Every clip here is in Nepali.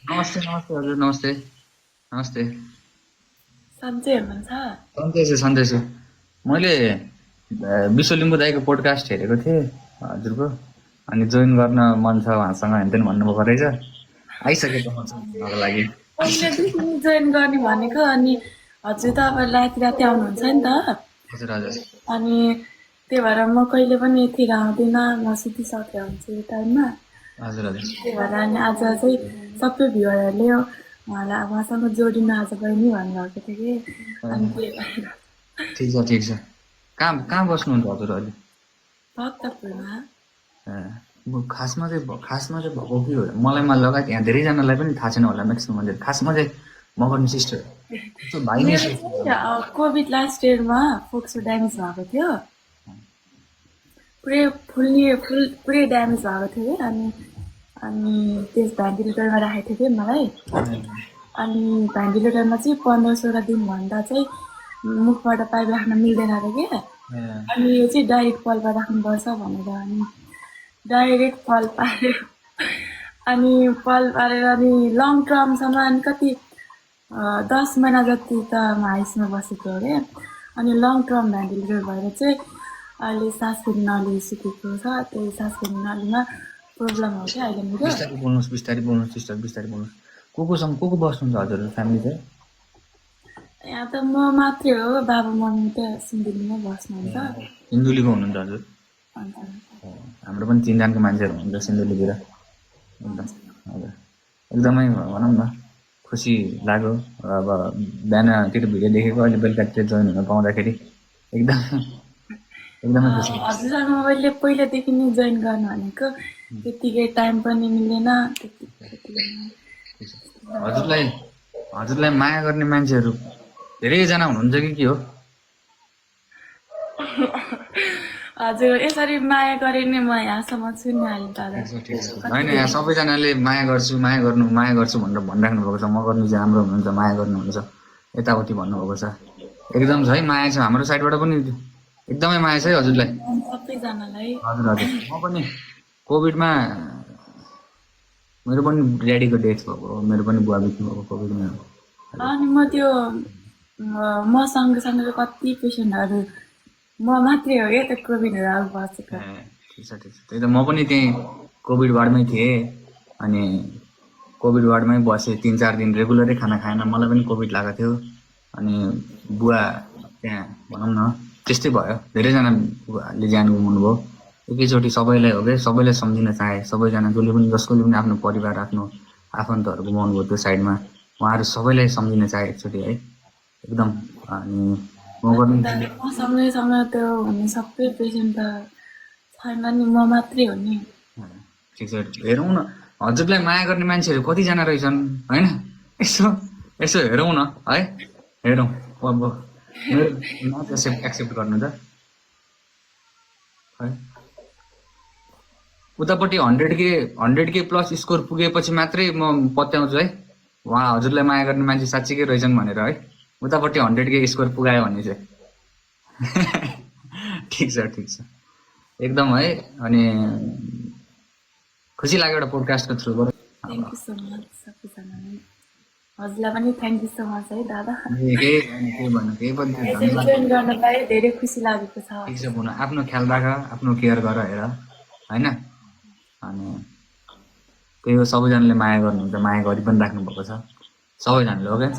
नमस्ते नमस्ते हजुर नमस्ते नमस्ते। सन्चै हुनुहुन्छ? सन्चै छु सन्चै छु। मैले विश्व लिम्बू दाईको पोडकास्ट हेरेको थिएँ हजुरको, अनि जोइन गर्न मन छ उहाँसँग हेनतेन भन्नुभएको रहेछ। आइसकेको म जोइनको लागि। पहिलेदेखि जोइन गर्ने भनेको, अनि हजुर त अब राति राति आउनुहुन्छ नि त, हजुर हजुर अनि त्यही भएर म कहिले पनि यतिखेर आउँदिनँ, म सुतिसकेको हुन्छु यो टाइममा। हजुर हजुर त्यही भएर अनि आज चाहिँ सबै भ्युवरहरूले उहाँसँग जोडिन आज बहिनी भन्नुभएको थियो कि, अनि त्यही भएर ठिक छ ठिक छ। कहाँ कहाँ बस्नुहुन्छ हजुर अहिले? भक्तपुरमा। खासमा चाहिँ भएको के हो मलाई लगायत यहाँ धेरैजनालाई पनि थाहा छैन होला म्याक्सिमम मान्छे। खासमा चाहिँ मगरनी सिस्टर भाइ नै मेरो चाहिँ कोभिड लास्ट इयरमा फोक्सो ड्यामेज भएको थियो, पुरै ड्यामेज भएको थियो कि, अनि त्यस भेन्टिलेटरमा राखेको थियो कि मलाई। अनि भेन्टिलेटरमा चाहिँ 15-16 दिन भन्दा चाहिँ मुखबाट पाइप राख्न मिल्दैन अरे क्या। अनि यो चाहिँ डाइरेक्ट पलमा राख्नुपर्छ भनेर, अनि डाइरेक्ट पल पार्यो। अनि पल पारेर अनि लङ टर्मसम्म अनि कति 10 महिना जति त म आइसियुमा बसेको अरे। अनि लङ टर्म भेन्टिलेटर भएर चाहिँ अहिले सास फेर्न नली सिकेको छ, त्यही सास फेर्न नलीमा प्रब्लम हो क्या अहिले मेरो। बिस्तारै बोल्नुहोस् सिस्टर, बिस्तारै बोल्नुहोस्। को बस्नुहुन्छ हजुर फ्यामिली चाहिँ? यहाँ त म मात्रै हो, बाबा मम्मी त सिन्धुलीमै बस्नुहुन्छ। सिन्धुलीको हुनुहुन्छ हजुर? अन्त हाम्रो पनि 3 जनाको मान्छेहरू हुनुहुन्छ सिन्धुलीतिर। एकदम हजुर, एकदमै भनौँ न खुसी लाग्यो। अब बिहानतिर भिडियो देखेको, अहिले बेलुकातिर जोइन हुन पाउँदाखेरि एकदमै खुसी। हजुरसँग मैले पहिलादेखि नै जोइन गर्नु भनेको, त्यतिकै टाइम पनि मिलेन। हजुरलाई माया गर्ने मान्छेहरू धेरैजना हुनुहुन्छ कि के हो? हजुर यसरी माया गरे नि म यहाँसम्म छु नि अहिले दादा। होइन, यहाँ सबैजनाले माया गर्छु भनेर भनिराख्नु भएको छ। मगर्नी चाहिँ राम्रो हुनुहुन्छ, माया गर्नुहुन्छ, यताउति भन्नुभएको छ। एकदम छ है, माया छ हाम्रो साइडबाट पनि, एकदमै माया छ है हजुरलाई। सबैजनालाई। हजुर हजुर, म पनि कोभिडमा मेरो पनि ड्याडीको डेथ भएको, मेरो पनि बुवा बित्नु भएको कोभिडमा। अनि म त्यो म सँगसँगै कति पेसेन्टहरू म मात्रै हो क्या त्यो कोभिडहरू अब बसेको। ठिक छ ठिक छ। त्यही त म पनि त्यहीँ कोभिड वार्डमै थिएँ, अनि कोभिड वार्डमै बसेँ 3-4 दिन, रेगुलरै खाना खाएन। मलाई पनि कोभिड लागेको थियो, अनि बुवा त्यहाँ भनौँ न त्यस्तै भयो। धेरैजनाले ज्यान गुमाउनुभयो एकैचोटि। सबैलाई हो क्या, सबैलाई सम्झिन चाहे, सबैजना जसकोले पनि आफ्नो परिवार, आफ्नो आफन्तहरू गुमाउनु भयो त्यो साइडमा, उहाँहरू सबैलाई सम्झिन चाहे एकचोटि है एकदम। अनि सँगैसँग त्यो हुने सबै पेसेन्ट त छैन नि, म मात्रै हो नि। ठिक छ, हेरौँ न हजुरलाई माया गर्ने मान्छेहरू कतिजना रहेछन् होइन? यसो हेरौँ न है, हेरौँ। मेरो एक्सेप्ट गर्नु त है। उतापट्टि 100K प्लस स्कोर पुगेपछि मात्रै म पत्याउँछु है उहाँ हजुरलाई माया गर्ने मान्छे साँच्चीकै रहेछन् भनेर है। उतापट्टि 100K स्कोर पुगायो भने चाहिँ ठिक छ एकदम है। अनि खुसी लाग्यो एउटा पोडकास्टको थ्रुबाट। थ्याङ्क यू सो मच सबैजनालाई। हजुरलाई पनि थ्याङ्क यू सो मच है दादा। केही पनि जोइन गर्न पाएँ, धेरै खुसी लागेको छ। ठिक छ बुनु, आफ्नो ख्याल राख, आफ्नो केयर गर हेर होइन। अनि त्यही हो, सबैजनाले माया गर्नुहुन्छ, माया गरि पनि राख्नु भएको छ सबैजनाले हो क्या।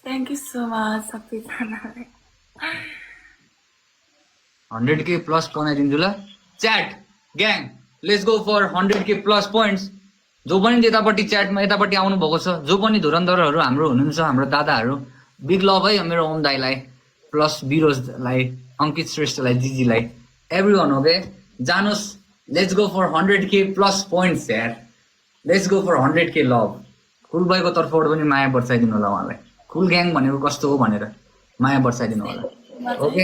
थ्याङ्क यू सो मच सबैजनालाई। 100K प्लस बनाइदिन्छु ल। Chat gang, let's go for 100K plus points. जो पनि यतापट्टि च्याटमा यतापट्टि आउनु भएको छ, जो पनि धुरन्धरहरू हाम्रो हुनुहुन्छ, हाम्रो दादाहरू, बिग लभ है मेरो ओम दाईलाई, प्लस बिरोजलाई, अङ्कित श्रेष्ठलाई, जिजीलाई, एभ्री वान हो के। जानुहोस्, let's go for 100K plus points यार, let's go for 100K love. कुल भाइको तर्फबाट पनि माया बर्साइदिनु होला उहाँलाई। कुल ग्याङ भनेको कस्तो हो भनेर माया बर्साइदिनु होला। ओके,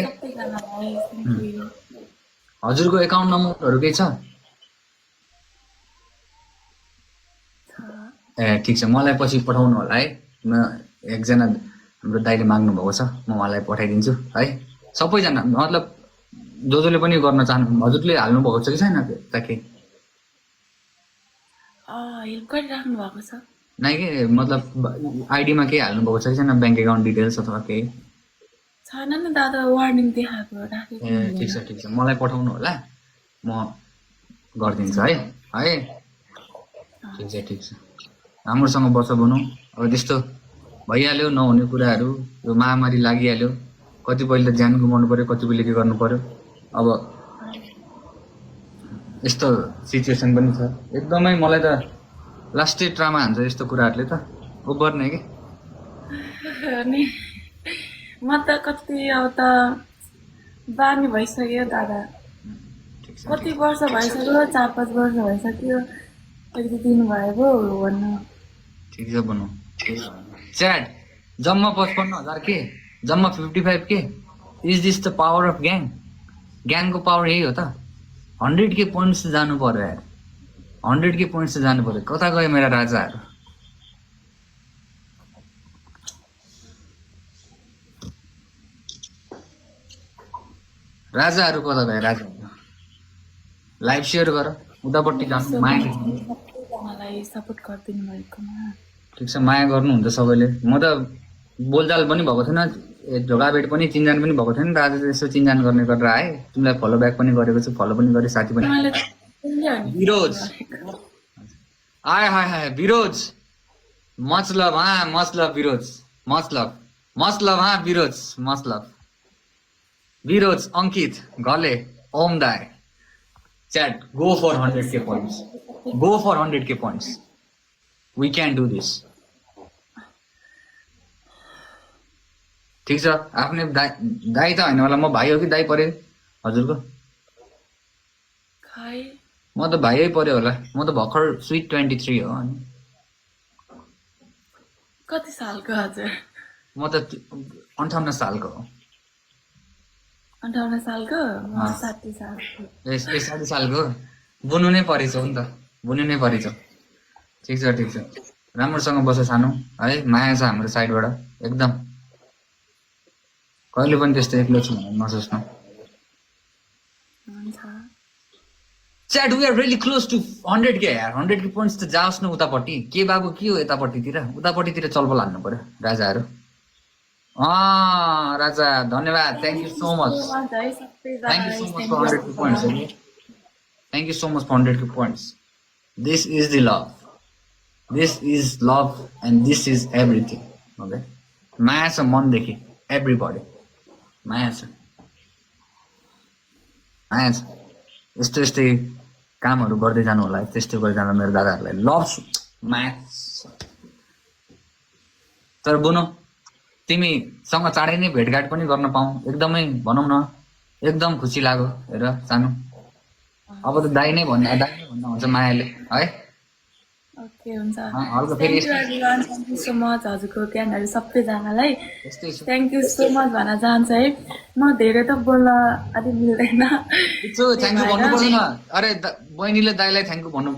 हजुरको एकाउन्ट नम्बरहरू केही छ? ए ठिक छ, मलाई पछि पठाउनु होला है। म एकजना हाम्रो दाइले माग्नु भएको छ, म उहाँलाई पठाइदिन्छु है। सबैजना मतलब जसले पनि गर्न चाहनु, हजुरले हाल्नु भएको छ कि छैन ताकि? हेल्प गरिराख्नु भएको छ नै के मतलब आइडीमा केही हाल्नु भएको छ कि छैन ब्याङ्क एकाउन्ट डिटेल्स अथवा केही छैन नि दादा वार्निङ देखाएको राखेको ए ठिक छ मलाई पठाउनु होला म गरिदिन्छु है ठिक छ राम्रोसँग बस बनु अब त्यस्तो भइहाल्यो नहुने कुराहरू यो महामारी लागिहाल्यो कतिपयले ज्यान गुमाउनु पर्यो कतिपयले के गर्नु पर्यो अब यस्तो सिचुएसन पनि छ एकदमै मलाई त लास्टै ट्रामा हान्छ यस्तो कुराहरूले त ओभर नै कि अनि म त कति अब त बानी भइसक्यो दादा ठिक छ कति वर्ष भइसक्यो 4-5 वर्ष भइसक्यो एक दुई दिन भयो भन्नु ठिक छ बनु च्याट जम्मा 55,000 के जम्मा 55 के is this the power of ग्याङको पावर यही हो त 100 के पोइन्ट्स जानु पर्यो यार 100 के पोइन्ट्स जानु पर्यो कता गयो मेरा राजाहरू राजाहरू कता गयो राजाहरू लाइभ सेयर गर उतापट्टि जानु माया मलाई सपोर्ट गरिदिनु भएकोमा ठिक छ माया गर्नुहुन्छ सबैले म त बोलचाल पनि भएको थिएन झोगाभेट पनि चिन्जान पनि भएको थिएन र आज यसो चिन्जान गर्ने गरेर आए तिमीलाई फलो ब्याक पनि गरेको छु फलो पनि गरेँ साथी पनि विरोज आए हाय विरोज मतलब विरोज मतलब विरोज अंकित घले ओम दाय chat go for 100k points we can do this ठीक छ आफ्नै दाइ त हैन होला म भाइ हो कि दाइ पर्यो हजुरको खै म त भाइयै पर्यो होला म त भर्खर स्विट 23 हो अनि कति सालको हजुर म त 58 सालको हो 58 सालको म 60 सालको ए 60 सालको बुनु नै परेछ नि त बुनु नै परेछ ठिक छ राम्रोसँग बस सानो है माया छ हाम्रो साइडबाट एकदम कहिले पनि त्यस्तो एक्लो छु भनेर नसोच्नु हुन्छ chat we are really close to 100k यार 100k पोइन्ट्स त जाओस् न उतापट्टि के बाबु के हो उतापट्टितिर चलबल हाल्नु पर्यो राजाहरू राजा धन्यवाद thank you so much thank you so much for 100k points this is the love and this is everything okay माया छ मनदेखि एभ्रीबडी माया छ यस्तै कामहरू गर्दै जानु होला त्यस्तै गर्दै जानु मेरो दादाहरूलाई लभ माया तर बुनो तिमीसँग चाँडै नै भेटघाट पनि गर्न पाऊँ एकदमै भनौँ न एकदम खुसी लाग्यो हेर सानो अब त दाइ नै भन्दा हुन्छ मायाले है ओके हुन्छ हल्का फेरि थ्याङ्क यू सो मच हजुरको ज्ञानहरू सबैजनालाई यस्तै छ थ्याङ्क यू सो मच भन्न चाहन्छु है म धेरै त बोल्न अलिक मिल्दैन थ्याङ्क यू भन्नु पर्दैन अरे बहिनीले दाइलाई थ्याङ्क यू भन्नु